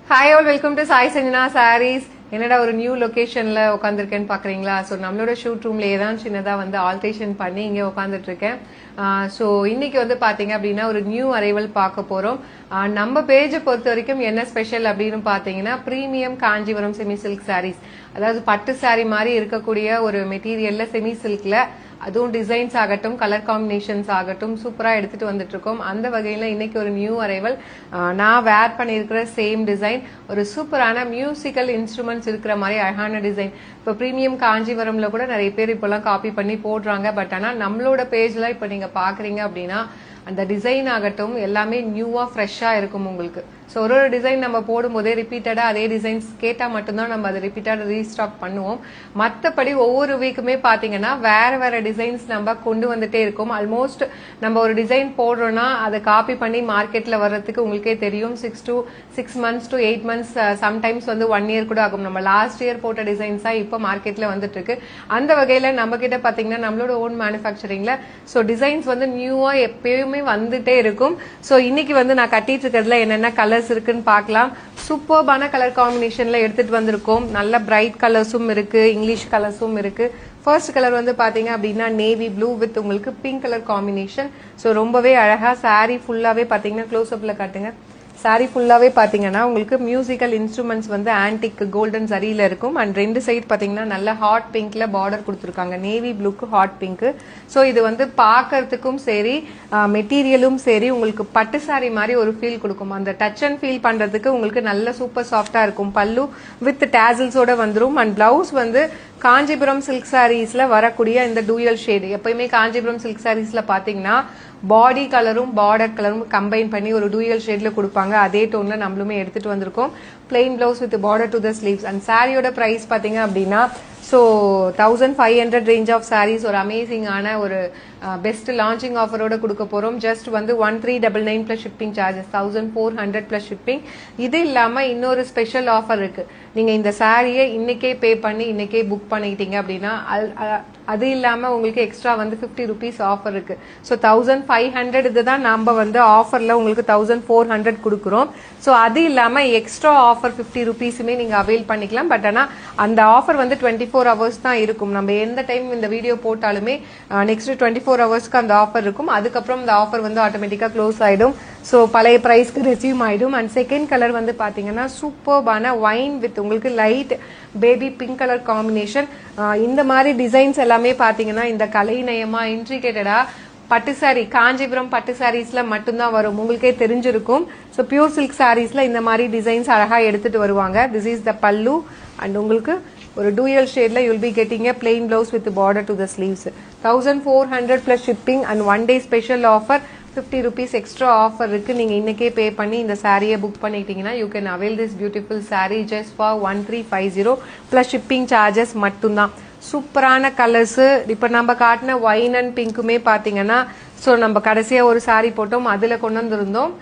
Hi all, welcome to Sai Sanjana Sarees. என்னடா ஒரு new லொகேஷன்ல உட்காந்துருக்கேன்னு பாக்குறீங்களா? ஸோ நம்மளோட ஷூட் ரூம்ல ஏதான் சின்னதா வந்து ஆல்ட்ரேஷன் பண்ணி இங்க உட்காந்துட்டு இருக்கேன். ஸோ இன்னைக்கு வந்து பாத்தீங்க அப்படின்னா ஒரு நியூ அரைவல் பார்க்க போறோம். நம்ம பேஜை பொறுத்த வரைக்கும் என்ன ஸ்பெஷல் அப்படின்னு பாத்தீங்கன்னா premium Kanchipuram semi silk saris, அதாவது பட்டு சாரி மாதிரி இருக்கக்கூடிய ஒரு மெட்டீரியல்ல செமி சில்க்ல அதுவும் டிசைன்ஸ் ஆகட்டும் கலர் காம்பினேஷன்ஸ் ஆகட்டும் சூப்பரா எடுத்துட்டு வந்துட்டு இருக்கோம். அந்த வகையில இன்னைக்கு ஒரு நியூ அரைவல் நான் வேர் பண்ணிருக்கிற சேம் டிசைன், ஒரு சூப்பரான மியூசிக்கல் இன்ஸ்ட்ருமெண்ட்ஸ் இருக்கிற மாதிரி அழகான டிசைன். இப்போ பிரீமியம் காஞ்சிபுரம்ல கூட நிறைய பேர் இப்பெல்லாம் காப்பி பண்ணி போடுறாங்க. பட் ஆனா நம்மளோட பேஜ்ல இப்ப நீங்க பாக்குறீங்க அப்படின்னா அந்த டிசைன் ஆகட்டும் எல்லாமே நியூவா ஃப்ரெஷ்ஷா இருக்கும் உங்களுக்கு. ஸோ ஒரு டிசைன் நம்ம போடும்போதே ரிப்பீட்டடா அதே டிசைன்ஸ் கேட்டா மட்டும்தான் நம்ம அதை ரிப்பீட்டடா ரீஸ்டாக் பண்ணுவோம். மற்றபடி ஒவ்வொரு வீக்குமே பாத்தீங்கன்னா வேற வேற டிசைன்ஸ் நம்ம கொண்டு வந்துட்டே இருக்கோம். ஆல்மோஸ்ட் நம்ம ஒரு டிசைன் போடுறோம்னா அதை காப்பி பண்ணி மார்க்கெட்ல வர்றதுக்கு உங்களுக்கே தெரியும் 6 months to 8 months, சம்டைம்ஸ் வந்து 1 year கூட ஆகும். நம்ம லாஸ்ட் இயர் போட்ட டிசைன்ஸா இப்போ மார்க்கெட்ல வந்துட்டு இருக்கு. அந்த வகையில நம்ம கிட்ட பாத்தீங்கன்னா நம்மளோட ஓன் மேனுஃபேக்சரிங்ல ஸோ டிசைன்ஸ் வந்து நியூவா எப்பயுமே வந்துட்டே இருக்கும். ஸோ இன்னைக்கு வந்து நான் கட்டிட்டு இருக்கிறதுல என்னென்ன கலர்ஸ் இருக்குன்னு பார்க்கலாம். சூப்பர்பான கலர் காம்பினேஷன்ல எடுத்துட்டு வந்திருக்கோம். நல்ல பிரைட் கலர்ஸும் இருக்கு, இங்கிலீஷ் கலர்ஸும் இருக்கு. ஃபர்ஸ்ட் கலர் வந்து பாத்தீங்க அப்படின்னா நேவி ப்ளூ வித் உங்களுக்கு பிங்க் கலர் காம்பினேஷன். ஸோ ரொம்பவே அழகா சாரி ஃபுல்லாவே பாத்தீங்கன்னா க்ளோஸ் அப்ல காட்டுங்க. சாரி ஃபுல்லாவே பாத்தீங்கன்னா உங்களுக்கு மியூசிக்கல் இன்ஸ்ட்ருமெண்ட்ஸ் வந்து ஆன்டிக் கோல்டன் சரியில இருக்கும். அண்ட் ரெண்டு சைடு பாத்தீங்கன்னா நல்ல ஹாட் பிங்க்ல பார்டர் கொடுத்துருக்காங்க, நேவி ப்ளூக்கு ஹாட் பிங்க். ஸோ இது வந்து பாக்குறதுக்கும் சரி மெட்டீரியலும் சரி உங்களுக்கு பட்டு சாரி மாதிரி ஒரு ஃபீல் கொடுக்கும். அந்த டச் அண்ட் ஃபீல் பண்றதுக்கு உங்களுக்கு நல்ல சூப்பர் சாஃப்டா இருக்கும். பல்லு வித் டேசல்ஸோட வந்துடும். அண்ட் பிளவுஸ் வந்து காஞ்சிபுரம் சில்க் சாரீஸ்ல வரக்கூடிய இந்த டூயல் ஷேடு. எப்பயுமே காஞ்சிபுரம் சில்க் சாரீஸ்ல பாத்தீங்கன்னா பாடி கலரும் பார்டர் கலரும் கம்பைன் பண்ணி ஒரு டூயல் ஷேட்ல கொடுப்பாங்க. அதே டோன்ல நம்மளுமே எடுத்துட்டு வந்திருக்கோம். Plain blouse with border to the sleeves. And சாரியோட பிரைஸ் பாத்தீங்க அப்படின்னா ஸோ 1500 ரேஞ்ச் ஆஃப் சாரீஸ் ஒரு அமேசிங்கான ஒரு பெஸ்ட் லான்ச்சிங் ஆஃபரோட கொடுக்க போறோம். ஜஸ்ட் வந்து 1399 plus shipping charges, 1400 plus shipping. இது இல்லாம இன்னொரு ஸ்பெஷல் ஆஃபர் இருக்கு. நீங்க இந்த சாரியை இன்னைக்கே பே பண்ணி இன்னைக்கே புக் பண்ணிக்கிட்டீங்க அப்படின்னா அது இல்லாம உங்களுக்கு எக்ஸ்ட்ரா வந்து 50 rupees ஆஃபர் இருக்கு. ஸோ 1500 இதுதான் நம்ம வந்து ஆஃபர்ல உங்களுக்கு 1400 கொடுக்குறோம். ஸோ அது இல்லாம எக்ஸ்ட்ரா ஆஃபர் 50 rupeesமே நீங்க அவைல் பண்ணிக்கலாம். பட் ஆனா அந்த ஆஃபர் வந்து 24 hours தான் இருக்கும். நம்ம எந்த டைம் இந்த வீடியோ போட்டாலுமே நெக்ஸ்ட் 24 hours அந்த ஆஃபர் இருக்கும். அதுக்கப்புறம் இந்த ஆஃபர் வந்து ஆட்டோமேட்டிக்கா க்ளோஸ் ஆயிடும். ஸோ பழைய பிரைஸ்க்கு ரெசியூம் ஆயிடும். அண்ட் செகண்ட் கலர் வந்து பாத்தீங்கன்னா சூப்பர்பான ஒயின் வித் உங்களுக்கு light baby pink colour combination. இந்த மாதிரி டிசைன்ஸ் எல்லாமே பாத்தீங்கன்னா இந்த கலைநயமா இன்ட்ரிகேட்டடா பட்டு சாரி காஞ்சிபுரம் பட்டு சாரீஸ்ல மட்டும்தான் வரும். உங்களுக்கே தெரிஞ்சிருக்கும். ஸோ பியூர் சில்க் சாரீஸ்ல இந்த மாதிரி டிசைன்ஸ் அழகா எடுத்துட்டு வருவாங்க. திஸ் இஸ் த பல்லு. அண்ட் உங்களுக்கு ஒரு டூயல் ஷேட்ல you'll be getting a plain blouse with border to the sleeves. 1400 plus shipping and 1 day special offer 50 rupees extra offer இருக்கு. நீங்க இன்னைக்கே பே பண்ணி இந்த சாரியை புக் பண்ணிட்டீங்கன்னா you can avail this beautiful sorry just for 1350 plus shipping charges மட்டும்தான். சூப்பரான colours. இப்ப நம்ம காட்டின ஒயின் அண்ட் பிங்க்குமே பாத்தீங்கன்னா ஸோ நம்ம கடைசியா ஒரு சாரி போட்டோம், அதுல கொண்டு வந்திருந்தோம்.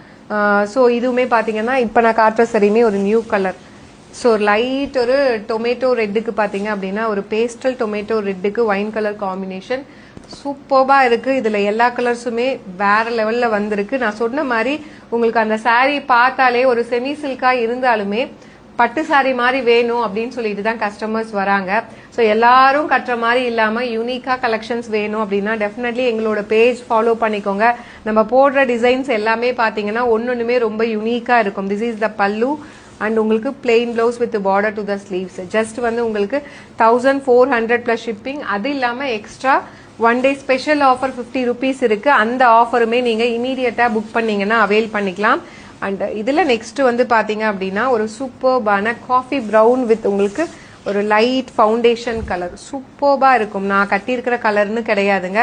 ஸோ இதுவுமே பாத்தீங்கன்னா இப்ப நான் காட்டுற சரியுமே ஒரு நியூ கலர். ஸோ லைட் ஒரு டொமேட்டோ ரெட்டுக்கு பாத்தீங்க அப்படின்னா ஒரு பேஸ்டல் டொமேட்டோ ரெட்டுக்கு ஒயின் கலர் காம்பினேஷன் சூப்பர்பா இருக்கு. இதுல எல்லா கலர்ஸுமே வேற லெவல்ல வந்திருக்கு. நான் சொன்ன மாதிரி உங்களுக்கு அந்த சாரி பார்த்தாலே ஒரு செமி சில்கா இருந்தாலுமே பட்டு சாரி மாதிரி வேணும் அப்படின்னு சொல்லிட்டு தான் கஸ்டமர்ஸ் வராங்க. ஸோ எல்லாரும் கட்டுற மாதிரி இல்லாம யூனிக்கா கலெக்ஷன்ஸ் வேணும் அப்படின்னா டெஃபினெட்லி எங்களோட பேஜ் ஃபாலோ பண்ணிக்கோங்க. நம்ம போடுற டிசைன்ஸ் எல்லாமே பாத்தீங்கன்னா ஒன்னொன்னுமே ரொம்ப யூனிக்கா இருக்கும். திஸ் இஸ் த பல்லு அண்ட் உங்களுக்கு plain blouse with border to the sleeves. Just வந்து உங்களுக்கு 1400 பிளஸ் ஷிப்பிங். அது இல்லாம extra 1 day special offer 50 rupees இருக்கு. அந்த ஆஃபருமே நீங்க இமீடியட்டா புக் பண்ணீங்கன்னா அவைல் பண்ணிக்கலாம். அண்ட் இதுல நெக்ஸ்ட் வந்து பாத்தீங்க அப்படின்னா ஒரு சூப்பர்பான காஃபி பிரவுன் வித் உங்களுக்கு ஒரு லைட் ஃபவுண்டேஷன் கலர் சூப்பர்பா இருக்கும். நான் கட்டியிருக்கிற கலர்னு கிடையாதுங்க.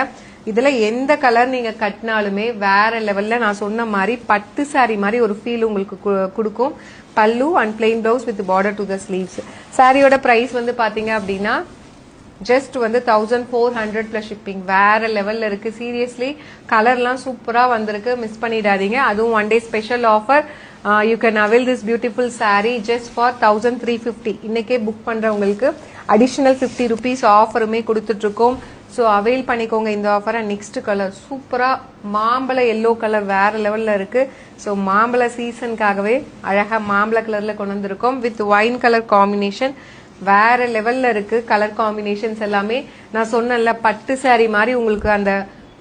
இதுல எந்த கலர் நீங்க கட்டினாலுமே வேற லெவல்ல நான் சொன்ன மாதிரி பட்டு சாரி மாதிரி ஒரு ஃபீல் உங்களுக்கு கொடுக்கும். பல்லு and plain blouse with border to the sleeves. சாரியோட பிரைஸ் வந்து பாத்தீங்க அப்படின்னா ஜஸ்ட் வந்து 1400 பிளஸ் ஷிப்பிங். வேற லெவல்ல இருக்கு. சீரியஸ்லி கலர்லாம் சூப்பரா வந்திருக்கு, மிஸ் பண்ணிடாதீங்க. அதுவும் 1 day special offer. You can avail this beautiful sorry just for 1350. இன்னைக்கே புக் பண்றவங்களுக்கு அடிஷனல் 50 rupees ஆஃபருமே கொடுத்துட்டு இருக்கோம். ஸோ அவைல் பண்ணிக்கோங்க இந்த ஆஃபரை. நெக்ஸ்ட் கலர் சூப்பராக மாம்பழ எல்லோ கலர் வேற லெவலில் இருக்கு. ஸோ மாம்பழ சீசனுக்காகவே அழகாக மாம்பழ கலரில் கொண்டு வந்திருக்கோம். வித் ஒயின் கலர் காம்பினேஷன் வேற லெவலில் இருக்கு. கலர் காம்பினேஷன்ஸ் எல்லாமே நான் சொன்னேன்ல பட்டு சாரி மாதிரி உங்களுக்கு அந்த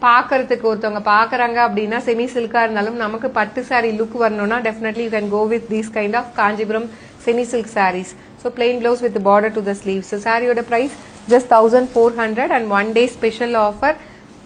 பார்க்கறதுக்கு ஒருத்தவங்க பார்க்கறாங்க அப்படின்னா செமி சில்கா இருந்தாலும் நமக்கு பட்டு சாரி லுக் வரணும்னா definitely you can go with these kind of Kanchipuram semi silk saris. So plain blouse with border to the sleeves. So சாரியோட price just 1400 and 1 day special offer.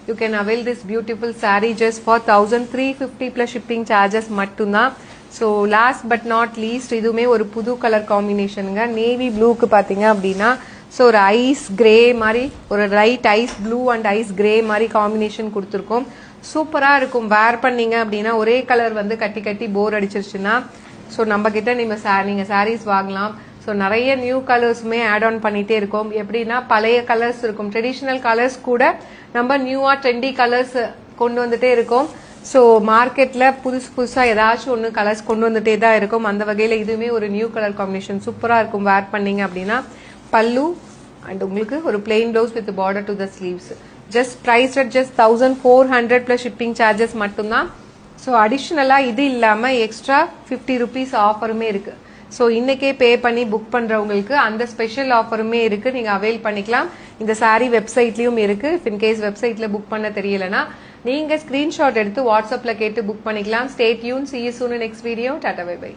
You can avail this beautiful saree just for 1350 plus shipping charges மட்டும்தான். So last but not least இதுவுமே ஒரு புது colour காம்பினேஷனுங்க. Navy ப்ளூக்கு பார்த்தீங்க அப்படின்னா so ஒரு ice grey மாதிரி ஒரு light ice blue and ice grey மாதிரி காம்பினேஷன் கொடுத்துருக்கோம். சூப்பராக இருக்கும். வேர் பண்ணீங்க அப்படின்னா ஒரே கலர் வந்து கட்டி கட்டி போர் அடிச்சிருச்சுன்னா ஸோ நம்ம கிட்ட நீங்கள் சாரீஸ் வாங்கலாம். ஸோ நிறைய நியூ கலர்ஸுமே ஆட் ஆன் பண்ணிட்டே இருக்கோம். எப்படின்னா பழைய கலர்ஸ் இருக்கும், ட்ரெடிஷ்னல் கலர்ஸ் கூட நம்ம நியூவாக ட்ரெண்டி கலர்ஸ் கொண்டு வந்துட்டே இருக்கோம். ஸோ மார்க்கெட்டில் புதுசாக ஏதாச்சும் ஒன்று கலர்ஸ் கொண்டு வந்துட்டே தான் இருக்கும். அந்த வகையில் இதுவுமே ஒரு நியூ கலர் காம்பினேஷன் சூப்பராக இருக்கும். வேர் பண்ணீங்க அப்படின்னா பல்லு அண்ட் உங்களுக்கு ஒரு plain blouse with border to the sleeves. Just price at just 1400 plus shipping charges மட்டும்தான். ஸோ அடிஷ்னலாக இது இல்லாமல் எக்ஸ்ட்ரா 50 rupees ஆஃபருமே இருக்கு. ஸோ இன்னைக்கே பே பண்ணி புக் பண்றவங்களுக்கு அந்த ஸ்பெஷல் ஆஃபருமே இருக்கு. நீங்க அவைல் பண்ணிக்கலாம். இந்த சாரி வெப்சைட்லயும் இருக்கு. இன்கேஸ் வெப்சைட்ல புக் பண்ண தெரியலனா நீங்க ஸ்கிரீன்ஷாட் எடுத்து வாட்ஸ்அப்ல கேட்டு புக் பண்ணிக்கலாம். Stay tune. see you soon in next video. Tata bye by.